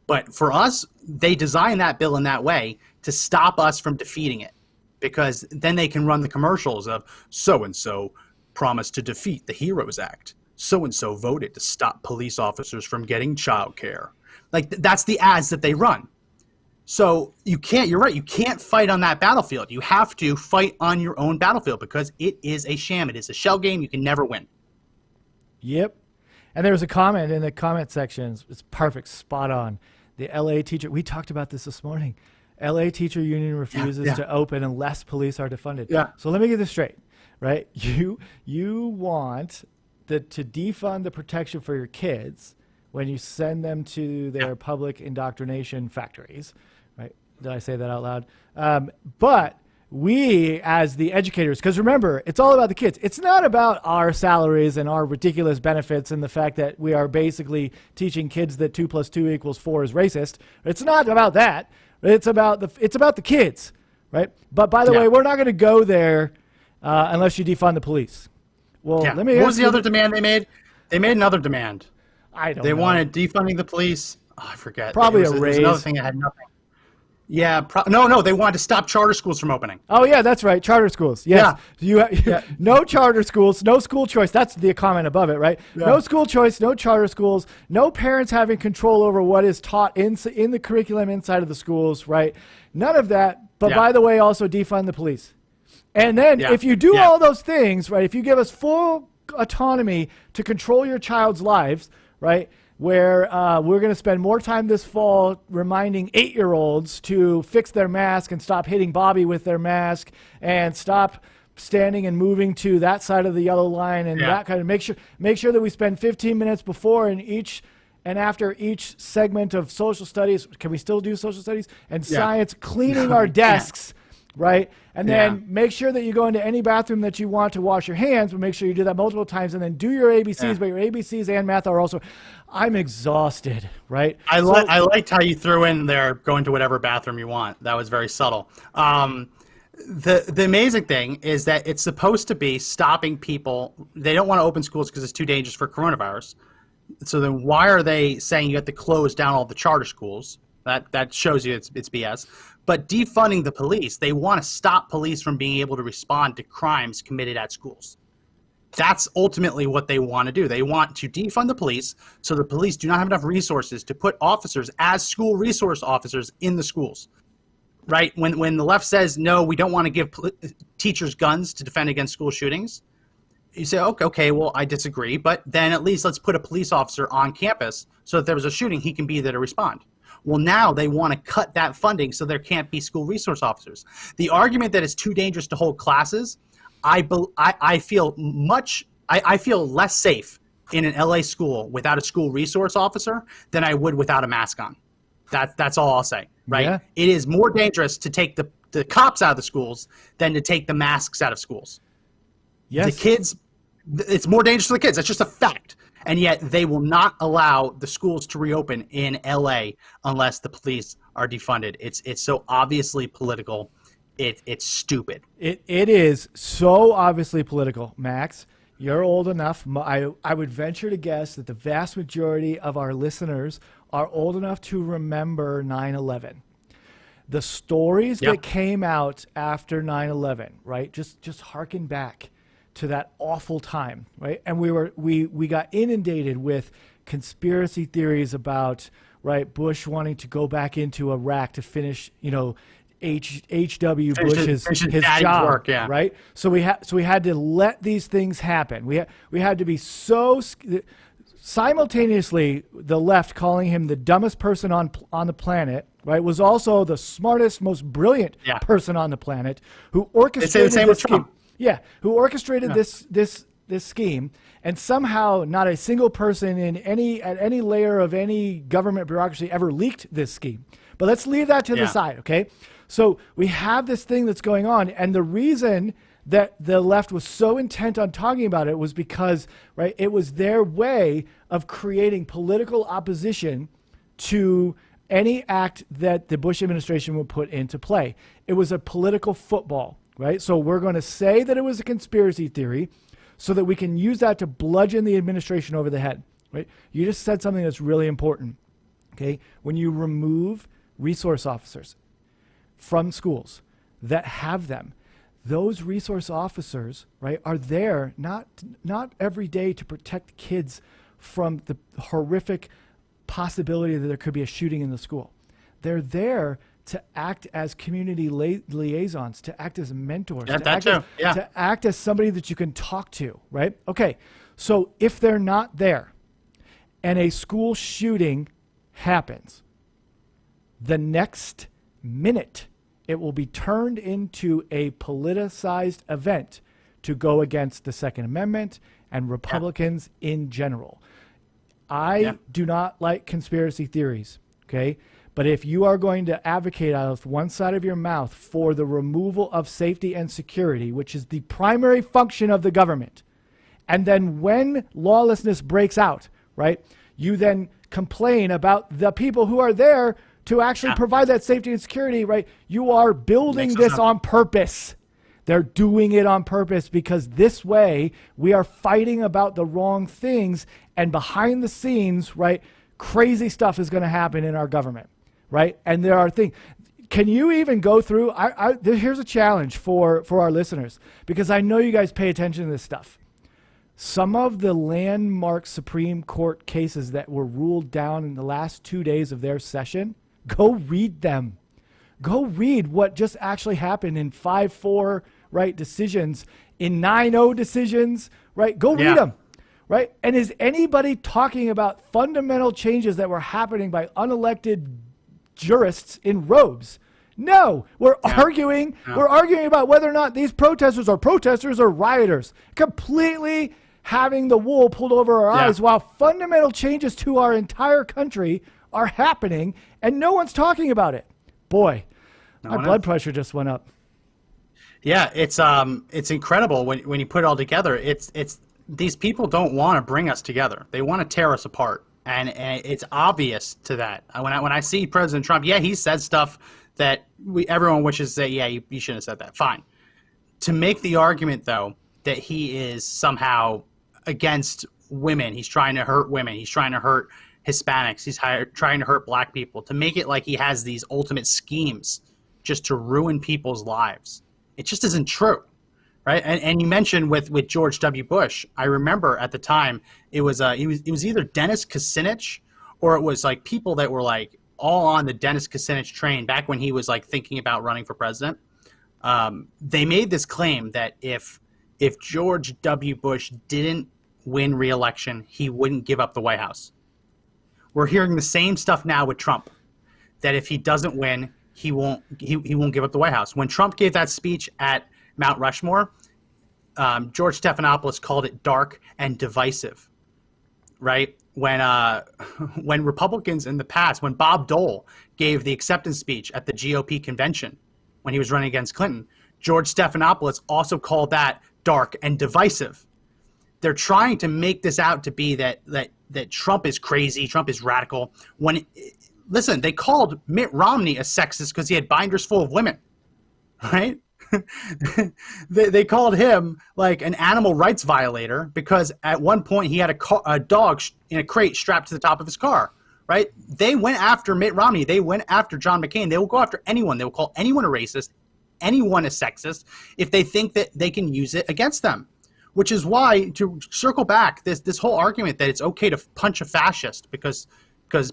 But for us, they designed that bill in that way to stop us from defeating it. Because then they can run the commercials of so-and-so promised to defeat the HEROES Act. So-and-so voted to stop police officers from getting child care. Like, that's the ads that they run. So you're right, you can't fight on that battlefield. You have to fight on your own battlefield because it is a sham. It is a shell game. You can never win. Yep. And there was a comment in the comment section. It's perfect, spot on. The LA teacher, we talked about this morning. LA teacher union refuses to open unless police are defunded. Yeah. So let me get this straight, right? You want to defund the protection for your kids when you send them to their public indoctrination factories, right? Did I say that out loud? But we, as the educators, because remember, it's all about the kids. It's not about our salaries and our ridiculous benefits and the fact that we are basically teaching kids that 2 + 2 = 4 is racist. It's not about that. It's about the kids, right? But by the way, we're not going to go there unless you defund the police. Well, let me ask what was the other demand they made? They made another demand. I don't know. They wanted defunding the police. Oh, I forget. Probably a raise. Another thing that had nothing. Yeah. No. They wanted to stop charter schools from opening. Oh, yeah, that's right. Charter schools. Yes. Yeah. No charter schools, no school choice. That's the comment above it, right? Yeah. No school choice, no charter schools, no parents having control over what is taught in the curriculum inside of the schools, right? None of that. But by the way, also defund the police. And then if you do all those things, right, if you give us full autonomy to control your child's lives, right, where we're going to spend more time this fall reminding 8-year-olds to fix their mask and stop hitting Bobby with their mask and stop standing and moving to that side of the yellow line and that kind of make sure that we spend 15 minutes before and after each segment of social studies. Can we still do social studies and science, cleaning our desks? Right? And then make sure that you go into any bathroom that you want to wash your hands, but make sure you do that multiple times and then do your ABCs, but your ABCs and math are also, I'm exhausted, right? I liked how you threw in there going to whatever bathroom you want. That was very subtle. The amazing thing is that it's supposed to be stopping people. They don't want to open schools because it's too dangerous for coronavirus. So then why are they saying you have to close down all the charter schools? That shows you it's BS. But defunding the police, they want to stop police from being able to respond to crimes committed at schools. That's ultimately what they want to do. They want to defund the police so the police do not have enough resources to put officers as school resource officers in the schools. Right? When the left says, no, we don't want to give teachers guns to defend against school shootings, you say, okay, well, I disagree, but then at least let's put a police officer on campus so that if there was a shooting, he can be there to respond. Well, now they want to cut that funding so there can't be school resource officers. The argument that it's too dangerous to hold classes, I feel less safe in an LA school without a school resource officer than I would without a mask on. That's all I'll say, right? Yeah. It is more dangerous to take the cops out of the schools than to take the masks out of schools. Yes. The kids, it's more dangerous for the kids. That's just a fact. And yet they will not allow the schools to reopen in LA unless the police are defunded. It's so obviously political. It's stupid. It is so obviously political, Max. You're old enough. I would venture to guess that the vast majority of our listeners are old enough to remember 9/11. The stories that came out after 9/11, right? Just harken back to that awful time, right? And we got inundated with conspiracy theories about, right, Bush wanting to go back into Iraq to finish, H.W. Bush's his job, work, yeah. right? So we had to let these things happen. We had to be so simultaneously, the left calling him the dumbest person on the planet, right, was also the smartest, most brilliant person on the planet who orchestrated this scheme. Yeah, who orchestrated this scheme, and somehow not a single person at any layer of any government bureaucracy ever leaked this scheme. But let's leave that to the side, okay? So we have this thing that's going on, and the reason that the left was so intent on talking about it was because, right, it was their way of creating political opposition to any act that the Bush administration would put into play. It was a political football, right? So we're going to say that it was a conspiracy theory so that we can use that to bludgeon the administration over the head, right? You just said something that's really important, okay? When you remove resource officers from schools that have them, those resource officers, right, are there not every day to protect kids from the horrific possibility that there could be a shooting in the school. They're there to act as community liaisons, to act as mentors, to act as somebody that you can talk to, right? Okay, so if they're not there and a school shooting happens, the next minute it will be turned into a politicized event to go against the Second Amendment and Republicans in general. I do not like conspiracy theories, okay? But if you are going to advocate out of one side of your mouth for the removal of safety and security, which is the primary function of the government, and then when lawlessness breaks out, right, you then complain about the people who are there to actually provide that safety and security, right? You are building this on purpose. They're doing it on purpose because this way we are fighting about the wrong things, and behind the scenes, right, crazy stuff is going to happen in our government, right? And there are things. Can you even go through? Here's a challenge for our listeners, because I know you guys pay attention to this stuff. Some of the landmark Supreme Court cases that were ruled down in the last 2 days of their session, go read them. Go read what just actually happened in 5-4, right, decisions, in 9-0 decisions, right? Go read them, right? And is anybody talking about fundamental changes that were happening by unelected jurists in robes? No, we're arguing about whether or not these protesters are rioters, completely having the wool pulled over our eyes while fundamental changes to our entire country are happening and no one's talking about it. Boy, my blood pressure just went up. Yeah, it's incredible when you put it all together. It's these people don't want to bring us together. They want to tear us apart, and it's obvious to that. When I see President Trump, he said stuff that everyone wishes to say, you shouldn't have said that. Fine. To make the argument though that he is somehow against women, he's trying to hurt women, he's trying to hurt Hispanics, he's trying to hurt black people, to make it like he has these ultimate schemes just to ruin people's lives. It just isn't true, right? And you mentioned with George W. Bush, I remember at the time it was either Dennis Kucinich or it was like people that were like all on the Dennis Kucinich train back when he was like thinking about running for president. They made this claim that if if George W. Bush didn't win re-election, he wouldn't give up the White House. We're hearing the same stuff now with Trump, that if he doesn't win, he won't give up the White House. When Trump gave that speech at Mount Rushmore, George Stephanopoulos called it dark and divisive, right? When Republicans in the past, when Bob Dole gave the acceptance speech at the GOP convention when he was running against Clinton, George Stephanopoulos also called that dark and divisive. They're trying to make this out to be that Trump is crazy, Trump is radical. Listen, they called Mitt Romney a sexist because he had binders full of women, right? they called him like an animal rights violator because at one point he had a dog in a crate strapped to the top of his car, right? They went after Mitt Romney. They went after John McCain. They will go after anyone. They will call anyone a racist, anyone a sexist, if they think that they can use it against them. Which is why, to circle back, this whole argument that it's okay to punch a fascist because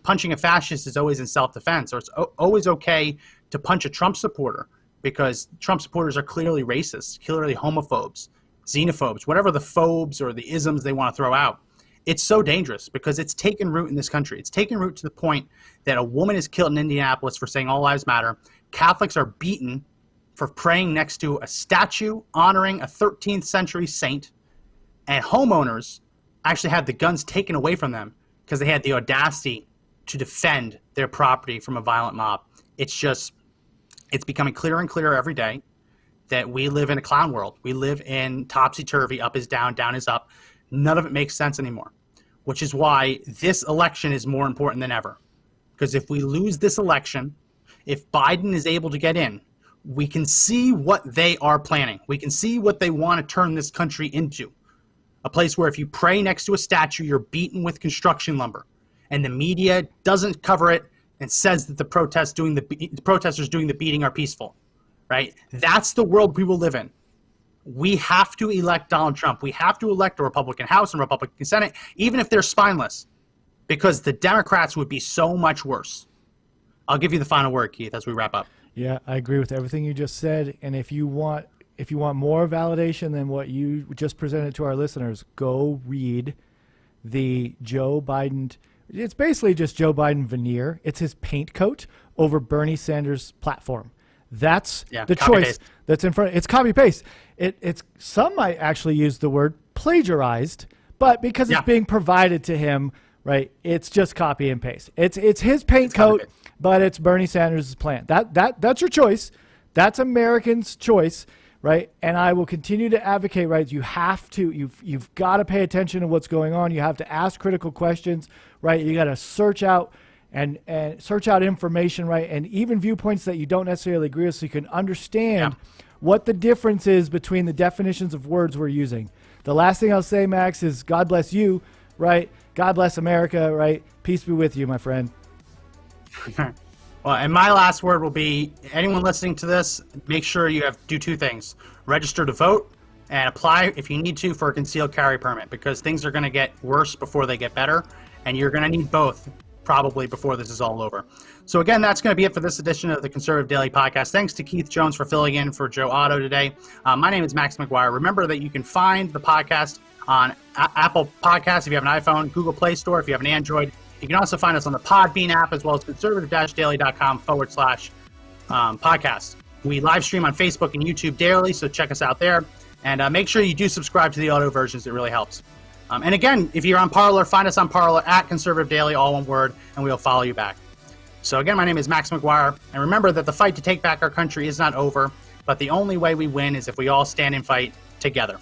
punching a fascist is always in self-defense, or it's always okay to punch a Trump supporter because Trump supporters are clearly racist, clearly homophobes, xenophobes, whatever the phobes or the isms they want to throw out. It's so dangerous because it's taken root in this country. It's taken root to the point that a woman is killed in Indianapolis for saying all lives matter. Catholics are beaten for praying next to a statue honoring a 13th century saint, and homeowners actually had the guns taken away from them because they had the audacity to defend their property from a violent mob. It's becoming clearer and clearer every day that we live in a clown world. We live in topsy-turvy, up is down, down is up. None of it makes sense anymore, which is why this election is more important than ever. Because if we lose this election, if Biden is able to get in, we can see what they are planning. We can see what they want to turn this country into. A place where if you pray next to a statue, you're beaten with construction lumber. And the media doesn't cover it and says that the protesters doing the beating are peaceful, right? That's the world we will live in. We have to elect Donald Trump. We have to elect a Republican House and Republican Senate, even if they're spineless, because the Democrats would be so much worse. I'll give you the final word, Keith, as we wrap up. Yeah, I agree with everything you just said. And if you want more validation than what you just presented to our listeners, go read the Joe Biden. It's basically just Joe Biden veneer. It's his paint coat over Bernie Sanders' platform. That's the choice paste. That's in front. It's copy paste. It's some might actually use the word plagiarized, but because it's being provided to him, right? It's just copy and paste. It's his paint coat, but it's Bernie Sanders' plan. That's your choice. That's Americans' choice, right? And I will continue to advocate, right? You've got to pay attention to what's going on. You have to ask critical questions, right? You got to search out and search out information, right? And even viewpoints that you don't necessarily agree with, so you can understand what the difference is between the definitions of words we're using. The last thing I'll say, Max, is God bless you, right? God bless America, right? Peace be with you, my friend. Well, and my last word will be, anyone listening to this, make sure you do two things. Register to vote and apply, if you need to, for a concealed carry permit, because things are going to get worse before they get better, and you're going to need both probably before this is all over. So again, that's going to be it for this edition of the Conservative Daily Podcast. Thanks to Keith Jones for filling in for Joe Otto today. My name is Max McGuire. Remember that you can find the podcast on Apple Podcasts if you have an iPhone, Google Play Store if you have an Android. You can also find us on the Podbean app as well as conservative-daily.com/podcast. We live stream on Facebook and YouTube daily, so check us out there. And make sure you do subscribe to the audio versions. It really helps. And again, if you're on Parler, find us on Parler at Conservative Daily, all one word, and we'll follow you back. So again, my name is Max McGuire. And remember that the fight to take back our country is not over, but the only way we win is if we all stand and fight together.